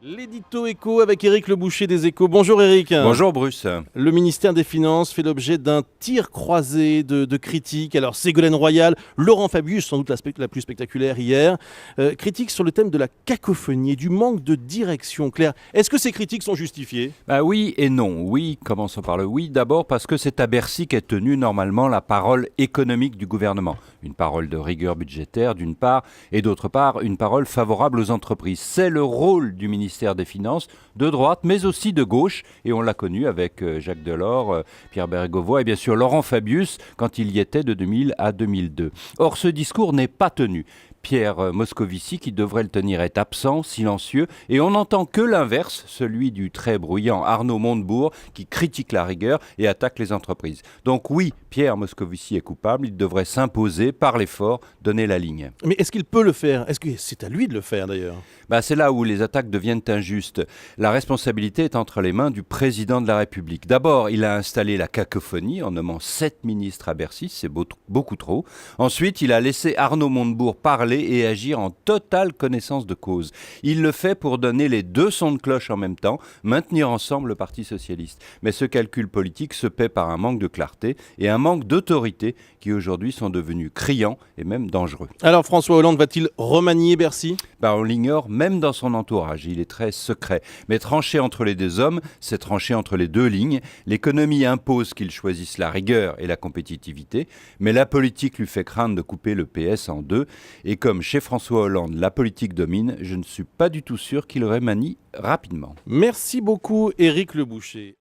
L'édito éco avec Éric Le Boucher des Échos. Bonjour Éric. Bonjour Bruce. Le ministère des Finances fait l'objet d'un tir croisé de critiques. Alors Ségolène Royal, Laurent Fabius, sans doute la plus spectaculaire hier, critiques sur le thème de la cacophonie et du manque de direction claire. Est-ce que ces critiques sont justifiées ? Oui et non. Oui, commençons par le oui. D'abord parce que c'est à Bercy qu'est tenue normalement la parole économique du gouvernement. Une parole de rigueur budgétaire d'une part et d'autre part une parole favorable aux entreprises. C'est le rôle du ministère des Finances, de droite mais aussi de gauche, et on l'a connu avec Jacques Delors, Pierre Bérégovoy et bien sûr Laurent Fabius quand il y était de 2000 à 2002. Or ce discours n'est pas tenu. Pierre Moscovici, qui devrait le tenir, est absent, silencieux, et on n'entend que l'inverse, celui du très bruyant Arnaud Montebourg, qui critique la rigueur et attaque les entreprises. Donc oui, Pierre Moscovici est coupable, il devrait s'imposer par l'effort, donner la ligne. Mais est-ce qu'il peut le faire ? Est-ce que c'est à lui de le faire d'ailleurs ? C'est là où les attaques deviennent injustes. La responsabilité est entre les mains du président de la République. D'abord, il a installé la cacophonie en nommant 7 ministres à Bercy, c'est beaucoup trop. Ensuite, il a laissé Arnaud Montebourg parler et agir en totale connaissance de cause. Il le fait pour donner les deux sons de cloche en même temps, maintenir ensemble le Parti socialiste. Mais ce calcul politique se paie par un manque de clarté et un manque d'autorité qui aujourd'hui sont devenus criants et même dangereux. Alors François Hollande va-t-il remanier Bercy ? On l'ignore même dans son entourage, il est très secret. Mais trancher entre les deux hommes, c'est trancher entre les deux lignes. L'économie impose qu'il choisisse la rigueur et la compétitivité, mais la politique lui fait craindre de couper le PS en deux. Et comme chez François Hollande, la politique domine, je ne suis pas du tout sûr qu'il remanie rapidement. Merci beaucoup Éric Le Boucher.